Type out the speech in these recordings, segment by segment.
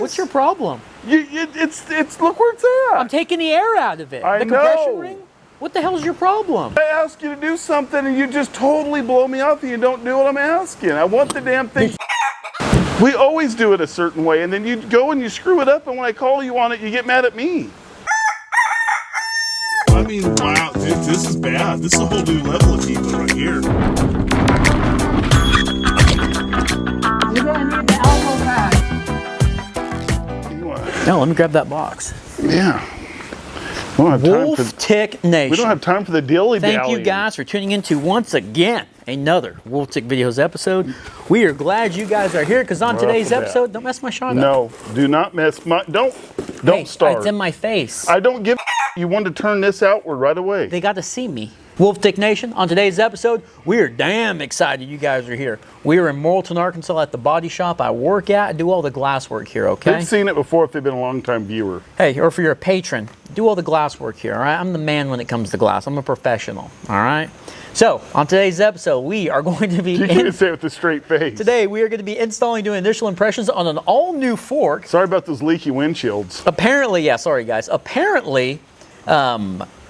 What's your problem? It's look where it's at. I'm taking the air out of it. I the compression ring? What the hell is your problem? I ask you to do something and you just totally blow me off and you don't do what I'm asking. I want the damn thing. We always do it a certain way and then you go and you screw it up and when I call you on it, you get mad at me. I mean, wow, dude, this is bad. This is a whole new level of people right here. You're gonna need the elbow pad. No, let me grab that box. Yeah. We don't have time Wolf Tick Nation. We don't have time for the dilly-dally. Thank you guys for tuning into once again another Wolf Tick Videos episode. We are glad you guys are here because on today's episode, don't mess my shot up. No, do not mess my, don't start. It's in my face. I don't give a you want to turn this outward right away. They got to see me. Wolf Tick Nation, on today's episode, we are damn excited you guys are here. We are in Morrilton, Arkansas at the body shop I work at. I do all the glass work here, okay? They've seen it before if they've been a long-time viewer. Hey, or if you're a patron, do all the glass work here, all right? I'm the man when it comes to glass. I'm a professional, all right? So, on today's episode, we are going to be... You can't say it with a straight face. Today, we are going to be installing, doing initial impressions on an all-new fork. Sorry about those leaky windshields. Apparently, yeah, sorry guys. Apparently,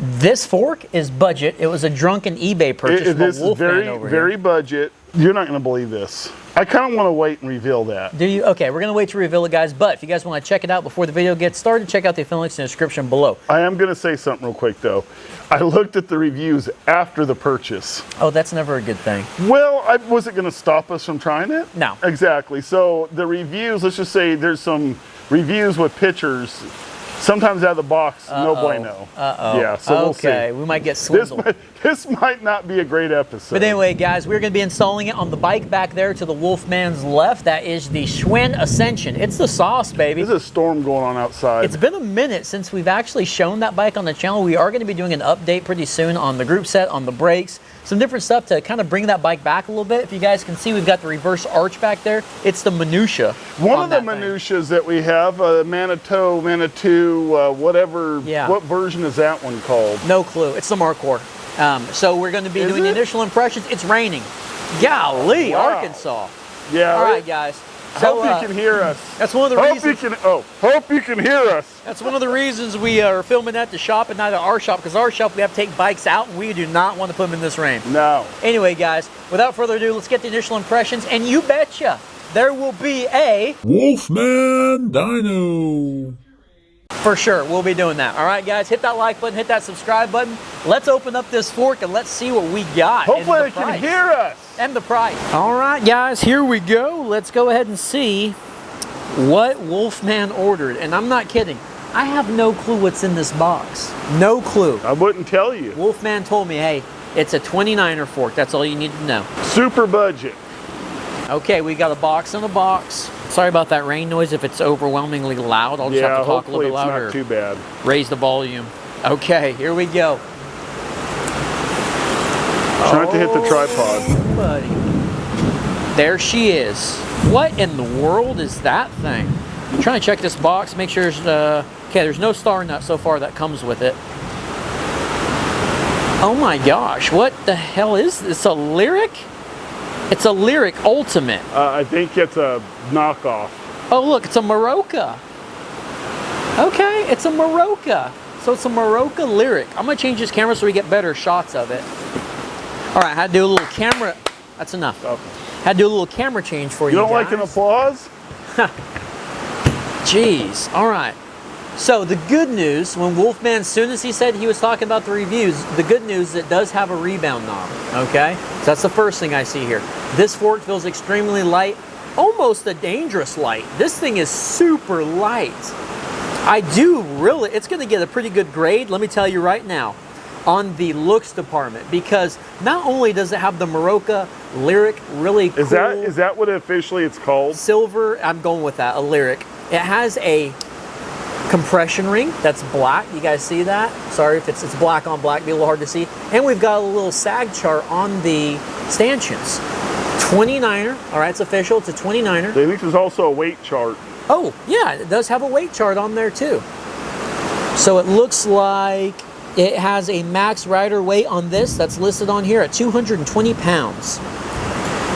this fork is budget. It was a drunken eBay purchase from This is Wolfman very budget. You're not going to believe this. I kind of want to wait and reveal that. Do you? Okay, we're going to wait to reveal it, guys. But if you guys want to check it out before the video gets started, check out the affiliate links in the description below. I am going to say something real quick, though. I looked at the reviews after the purchase. Oh, that's never a good thing. Well, was it going to stop us from trying it? No. Exactly. So the reviews, let's just say there's some reviews with pictures. Sometimes out of the box, no bueno. Yeah, so we'll see. Okay, we might get swindled. This might not be a great episode. But anyway, guys, we're going to be installing it on the bike back there to the Wolfman's left. That is the Schwinn Ascension. It's the sauce, baby. There's a storm going on outside. It's been a minute since we've actually shown that bike on the channel. We are going to be doing an update pretty soon on the group set, on the brakes, some different stuff to kind of bring that bike back a little bit. If you guys can see, we've got the reverse arch back there. It's the minutia. One of the minutiae that we have, Manitou, whatever. Yeah. What version is that one called? No clue. It's the Markhor. So we're going to be doing the initial impressions. It's raining. Golly, wow. Arkansas. Yeah. All right, guys. So, hope you can hear us. That's one of the reasons. Hope you can hear us. That's one of the reasons we are filming at the shop and not at our shop, because our shop we have to take bikes out and we do not want to put them in this rain. No. Anyway, guys, without further ado, let's get the initial impressions, and you betcha there will be a Wolfman Dyno. For sure, we'll be doing that. All right, guys, hit that like button, hit that subscribe button. Let's open up this fork and let's see what we got. Hopefully they can hear us. And the price. All right, guys, here we go. Let's go ahead and see what Wolfman ordered. And I'm not kidding. I have no clue what's in this box. No clue. I wouldn't tell you. Wolfman told me, hey, it's a 29er fork. That's all you need to know. Super budget. Okay, we got a box in a box. Sorry about that rain noise if it's overwhelmingly loud. I'll just have to talk a little bit louder. It's not too bad. Raise the volume. Okay, here we go. Try not to hit the tripod. Buddy. There she is. What in the world is that thing? I'm trying to check this box, make sure there's, okay, there's no star nut so far that comes with it. Oh my gosh, what the hell is this? A Lyrik? It's a Lyrik Ultimate. I think it's a knockoff. Oh look, it's a Meroca. Okay, it's a Meroca. So it's a Meroca Lyrik. I'm gonna change this camera so we get better shots of it. All right, I had to do a little camera. That's enough. Okay. Had to do a little camera change for you guys. You don't like an applause? Jeez. All right. So the good news, when Wolfman, as soon as he said he was talking about the reviews, the good news is it does have a rebound knob, okay? So that's the first thing I see here. This fork feels extremely light, almost a dangerous light. This thing is super light. It's gonna get a pretty good grade, let me tell you right now, on the looks department, because not only does it have the Meroca Lyrik, really cool. Is that what officially it's called? Silver, I'm going with that, a Lyrik. It has a compression ring that's black. You guys see that? Sorry if it's black on black, be a little hard to see. And we've got a little sag chart on the stanchions. 29er, all right, it's official, it's a 29er. I think there's also a weight chart. Oh, yeah, it does have a weight chart on there too. So it looks like it has a max rider weight on this that's listed on here at 220 pounds.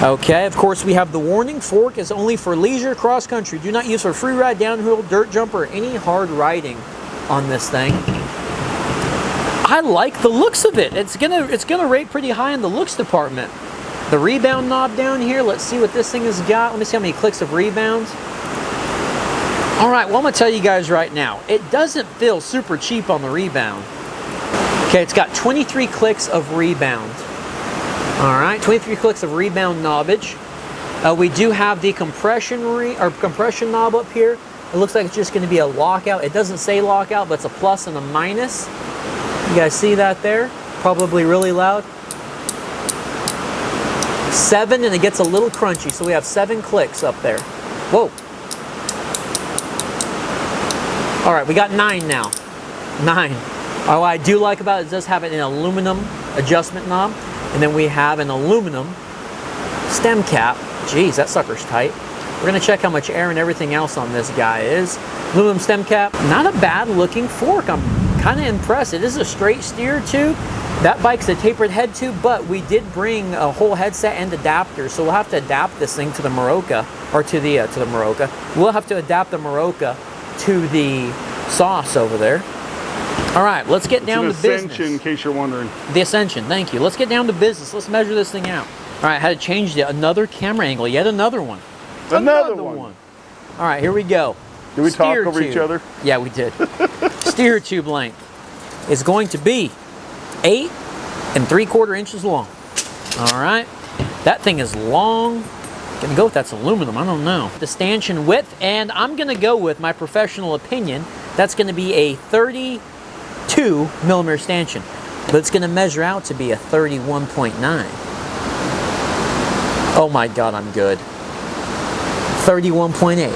Okay, of course we have the warning, fork is only for leisure cross country. Do not use for free ride, downhill, dirt jump, or any hard riding on this thing. I like the looks of it. It's gonna rate pretty high in the looks department. The rebound knob down here, let's see what this thing has got. Let me see how many clicks of rebound. All right, well, I'm gonna tell you guys right now, it doesn't feel super cheap on the rebound. Okay, it's got 23 clicks of rebound. All right, 23 clicks of rebound knobbage. We do have the compression knob up here. It looks like it's just gonna be a lockout. It doesn't say lockout, but it's a plus and a minus. You guys see that there? Probably really loud. 7, and it gets a little crunchy, so we have 7 clicks up there. Whoa. All right, we got 9 now. 9. What I do like about it does have an aluminum adjustment knob, and then we have an aluminum stem cap. Geez, that sucker's tight. We're gonna check how much air and everything else on this guy is. Aluminum stem cap, not a bad looking fork. I'm kind of impressed. It is a straight steer tube. That bike's a tapered head tube, but we did bring a whole headset and adapter, so we'll have to adapt this thing to the Meroca, or to the Meroca. We'll have to adapt the Meroca to the sauce over there. All right, let's get down to business. Ascension, in case you're wondering. The Ascension, thank you. Let's get down to business. Let's measure this thing out. All right, I had to change another camera angle. Yet another one. Another one. All right, here we go. Did we talk Steer over tube. each other? Yeah, we did. Steer tube length is going to be 8 3/4 inches long. All right, that thing is long. Gonna go with that's aluminum, I don't know. The stanchion width, and I'm gonna go with my professional opinion, that's gonna be a 32 millimeter stanchion, but it's gonna measure out to be a 31.9. Oh my God, I'm good. 31.8.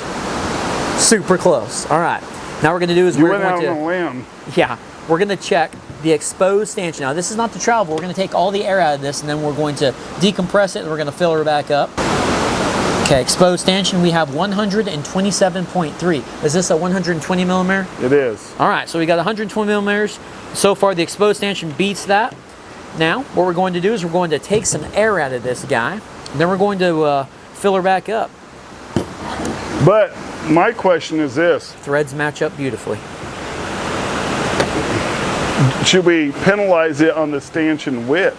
Super close. All right, now we're gonna do is You we're went out going on to, a limb. yeah, we're gonna check the exposed stanchion. Now this is not the travel, we're gonna take all the air out of this and then we're going to decompress it and we're gonna fill her back up. Okay, exposed stanchion, we have 127.3. Is this a 120 millimeter? It is. All right, so we got 120 millimeters. So far, the exposed stanchion beats that. Now, what we're going to do is we're going to take some air out of this guy, and then we're going to fill her back up. But my question is this. Threads match up beautifully. Should we penalize it on the stanchion width?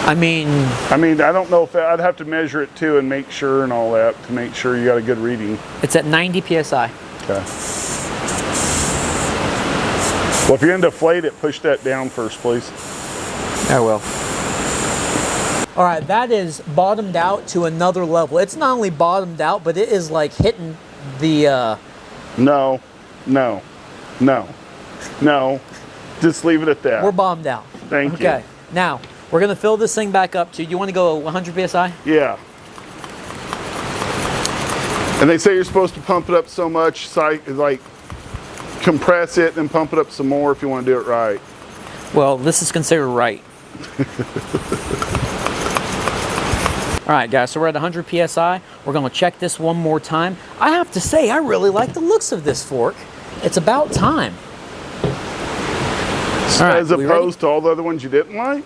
I mean, I don't know if I'd have to measure it too and make sure and all that to make sure you got a good reading. it's at 90 PSI. Okay. Well, if you're going to deflate it, push that down first, please. I will. All right, that is bottomed out to another level. It's not only bottomed out, but it is like hitting the... No. Just leave it at that. We're bottomed out. Thank you. Okay, now, we're going to fill this thing back up to... You want to go 100 PSI? Yeah. And they say you're supposed to pump it up so much, like compress it and pump it up some more if you want to do it right. Well, this is considered right. All right, guys, so we're at 100 PSI. We're going to check this one more time. I have to say, I really like the looks of this fork. It's about time. All right, as opposed to all the other ones you didn't like?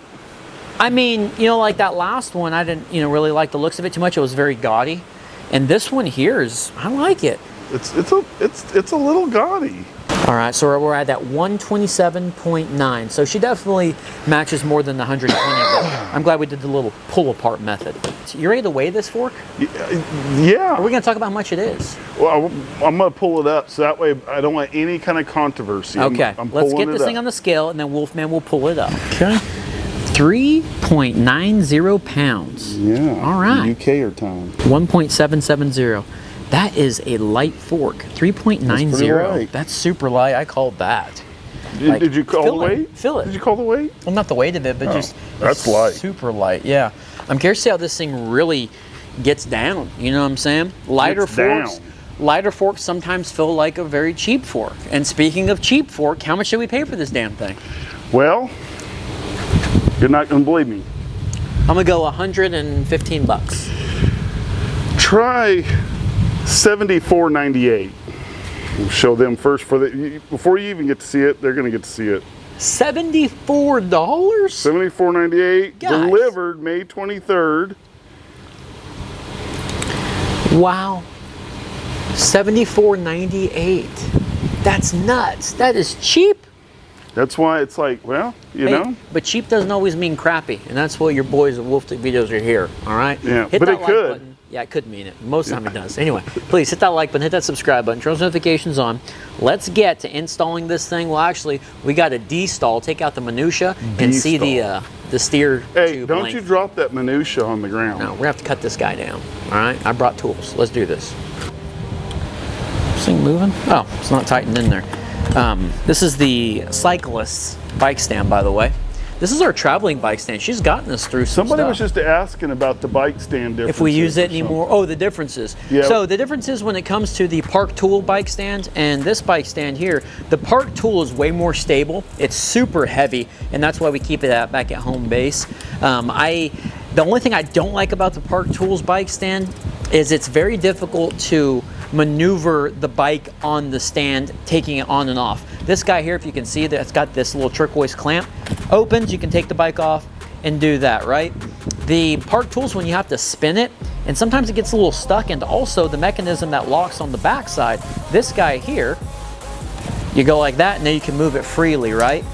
I mean, you know, like that last one, I didn't, really like the looks of it too much. It was very gaudy. And this one here is, I like it. It's a little gaudy. All right, so we're at that 127.9. So she definitely matches more than the 120. But I'm glad we did the little pull apart method. You ready to weigh this fork? Yeah. Are we going to talk about how much it is? Well, I'm going to pull it up so that way I don't want any kind of controversy. Okay, let's get this thing on the scale and then Wolfman will pull it up. Okay. 3.90 pounds. Yeah. All right. UK or time. 1.770. That is a light fork. 3.90. That's super light. I called that. Did you call the weight? Fill it. Did you call the weight? Well, not the weight of it, but just that's light. Super light. Yeah. I'm curious to see how this thing really gets down. You know what I'm saying? Lighter forks sometimes feel like a very cheap fork. And speaking of cheap fork, how much should we pay for this damn thing? Well, you're not going to believe me. I'm going to go 115 bucks. Try $74.98. We'll show them first before you even get to see it. They're going to get to see it. $74? $74.98. Guys. Delivered May 23rd. Wow. $74.98. That's nuts. That is cheap. That's why it's like, well, you know. But cheap doesn't always mean crappy, and that's what your boys at Wolftick Videos are here. All right. Yeah, Hit but that it like could. button. Yeah, it could mean it. Most of the time it does. Anyway, please hit that like button, hit that subscribe button, turn those notifications on. Let's get to installing this thing. Well, actually, we got to destall, take out the minutia, and see the steer tube don't length. you drop that minutia on the ground. No, we're gonna have to cut this guy down. All right, I brought tools. Let's do this. This thing moving? Oh, it's not tightened in there. This is the Cyclists bike stand, by the way. This is our traveling bike stand. She's gotten us through some Somebody stuff. was just asking about the bike stand differences. If we use it anymore. Oh, the differences. Yeah. So the differences when it comes to the Park Tool bike stand and this bike stand here, the Park Tool is way more stable. It's super heavy, and that's why we keep it back at home base. The only thing I don't like about the Park Tools bike stand is it's very difficult to maneuver the bike on the stand, taking it on and off. This guy here, if you can see, that it's got this little turquoise clamp. Opens, you can take the bike off and do that, right? The Park Tools, when you have to spin it, and sometimes it gets a little stuck, and also the mechanism that locks on the back side. This guy here, you go like that, and then you can move it freely, right?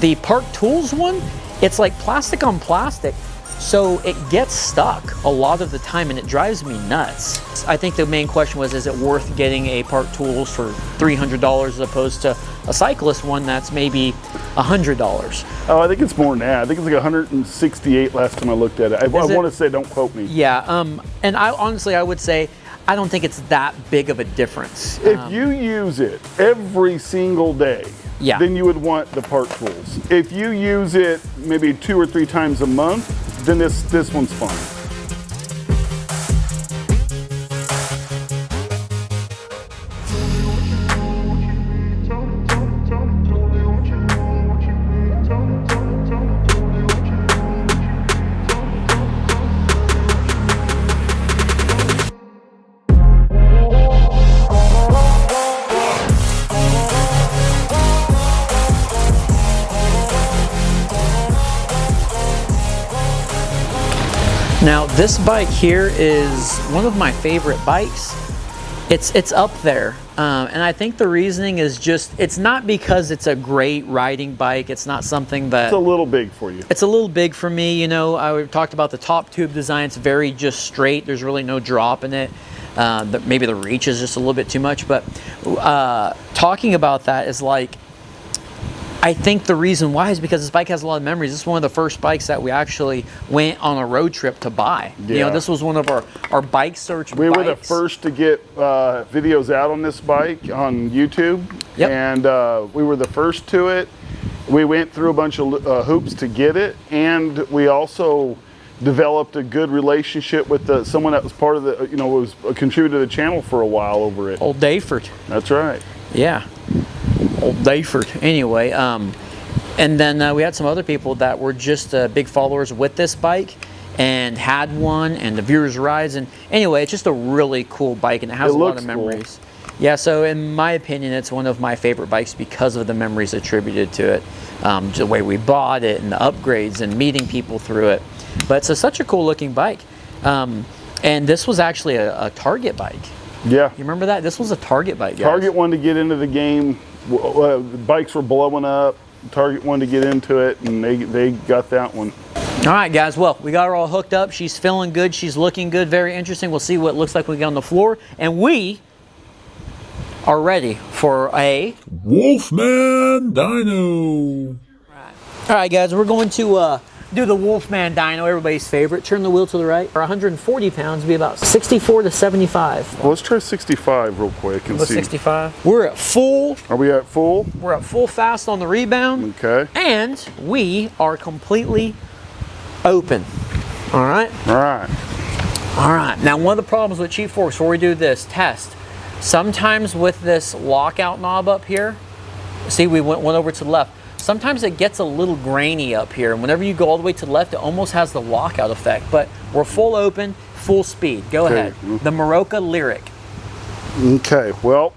The Park Tools one, it's like plastic on plastic, so it gets stuck a lot of the time, and it drives me nuts. I think the main question was, is it worth getting a Park Tools for $300 as opposed to a Cyclist one that's maybe $100? Oh, I think it's more than that. I think it's like 168 last time I looked at it. I want to say, don't quote me. Yeah, and I would say, I don't think it's that big of a difference. If you use it every single day, yeah, then you would want the Park Tools. If you use it maybe 2 or 3 times a month, then this one's fine. Now this bike here is one of my favorite bikes. It's up there, and I think the reasoning is just, it's not because it's a great riding bike. It's not something that... It's a little big for you. It's a little big for me, you know. I talked about the top tube design. It's very just straight. There's really no drop in it. Maybe the reach is just a little bit too much, but talking about that is like, I think the reason why is because this bike has a lot of memories. This is one of the first bikes that we actually went on a road trip to buy. Yeah. You know, this was one of our bike search bikes. We were the first to get videos out on this bike on YouTube. Yep. And we were the first to it. We went through a bunch of hoops to get it, and we also developed a good relationship with someone that was part of the, was a contributor to the channel for a while over it. Old Dayford. That's right. Yeah. Old Dayford. Anyway, and then we had some other people that were just big followers with this bike and had one, and the viewers rides, and anyway, it's just a really cool bike, and it has a lot of memories. Cool. Yeah, so in my opinion, it's one of my favorite bikes because of the memories attributed to it, the way we bought it and the upgrades and meeting people through it. But it's such a cool looking bike, and this was actually a Target bike. Yeah. You remember that? This was a Target bike, guys. Target wanted to get into the game. Bikes were blowing up. Target wanted to get into it, and they got that one. All right, guys. Well, we got her all hooked up. She's feeling good. She's looking good. Very interesting. We'll see what it looks like when we get on the floor. And we are ready for a Wolfman Dyno. All right, guys. We're going to do the Wolfman Dyno, everybody's favorite. Turn the wheel to the right. For 140 pounds, be about 64 to 75. Well, let's try 65 real quick and see. 65. We're at full. Are we at full? We're at full fast on the rebound. Okay. And we are completely open. All right? All right. All right. Now, one of the problems with cheap forks, before we do this test, sometimes with this lockout knob up here, see, we went over to the left. Sometimes it gets a little grainy up here, and whenever you go all the way to the left, it almost has the lockout effect. But we're full open, full speed. Go ahead. The Meroca Lyrik. Okay, well,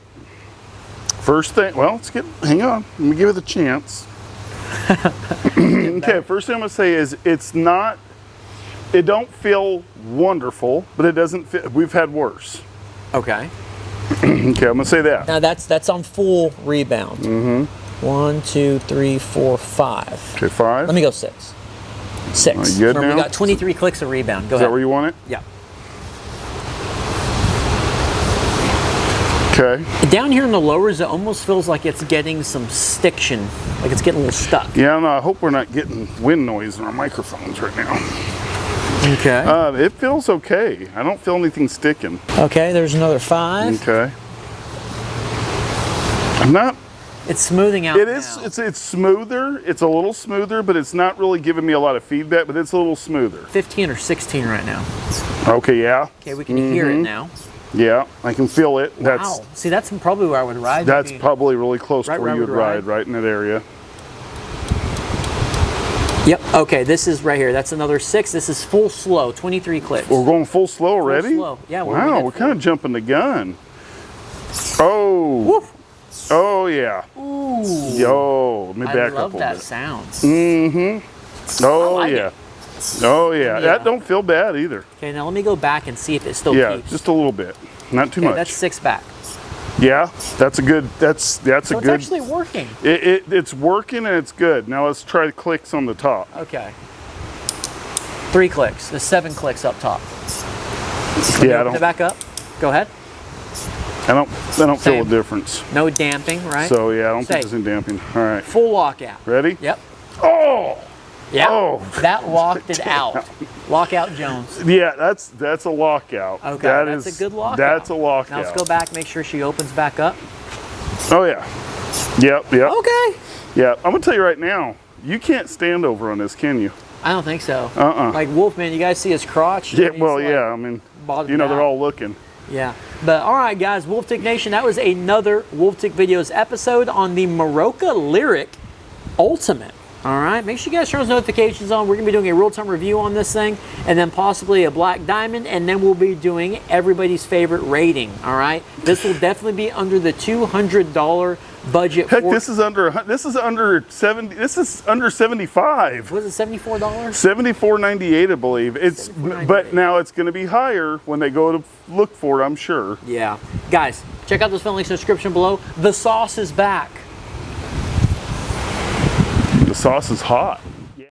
First thing, well, hang on. Let me give it a chance. Okay, first thing I'm gonna say is it don't feel wonderful, but it doesn't feel, we've had worse. Okay. Okay, I'm gonna say that. Now that's on full rebound. Mm-hmm. 1, 2, 3, 4, 5. Okay, 5. Let me go 6. 6. Are you good Remember, now? we got 23 clicks of rebound. Go Is ahead. that where you want it? Yeah. Okay. Down here in the lowers, it almost feels like it's getting some stiction, like it's getting a little stuck. Yeah, no, I hope we're not getting wind noise in our microphones right now. Okay. It feels okay. I don't feel anything sticking. Okay, there's another 5. Okay. I'm not. It's smoothing out. It is. now. It's smoother. It's a little smoother, but it's not really giving me a lot of feedback. But it's a little smoother. 15 or 16 right now. Okay. Yeah. Okay, we can hear it now. Yeah, I can feel it. Wow. See, that's probably where I would ride. That's maybe. probably really close Right to where where I you would would ride, ride. right in that area. Yep. Okay, this is right here. That's another 6. This is full slow, 23 clicks. We're going full slow already? slow. Yeah, we're wow, gonna we're get kind of jumping the gun. Oh. Woof. Oh, yeah. Ooh. Yo, let me I back love up a that little bit. sound. Oh, like yeah. it. Oh, yeah. Yeah. That don't feel bad either. Okay, now let me go back and see if it still Yeah, keeps. just a little bit. Not too Okay, much. that's 6 back. Yeah, that's a good, that's So a it's good. actually working. It's working and it's good. Now let's try clicks on the top. Okay. 3 clicks. There's 7 clicks up top. Yeah, I Open it don't, back up. Go ahead. I don't feel Same. a difference. No damping, right? So yeah, I don't think Safe. there's any damping. All right, Full lockout. ready? Yep. Oh, Yep. Oh. That locked it out. Lockout Jones. yeah, that's a lockout. Okay, that's a good lockout. That's a lockout. Now let's go back, make sure she opens back up. Oh yeah. Yep. Okay. Yeah, I'm gonna tell you right now, you can't stand over on this, can you? I don't think so. Uh-uh. Like Wolfman, you guys see his crotch? Yeah. He's Well, like yeah. I mean, bothered you know, they're out. all looking. Yeah. But all right, guys, Wolf Tick Nation, that was another Wolf Tick Videos episode on the Meroca Lyrik Ultimate. All right, make sure you guys turn those notifications on. We're going to be doing a real-time review on this thing, and then possibly a black diamond, and then we'll be doing everybody's favorite rating. All right, this will definitely be under the $200 budget. Heck, this is under 70. This is under 75. Was it $74? 74.98, I believe. It's $74.98. but now it's going to be higher when they go to look for it, I'm sure. Yeah, guys, check out those film links in the description below. The sauce is back. The sauce is hot.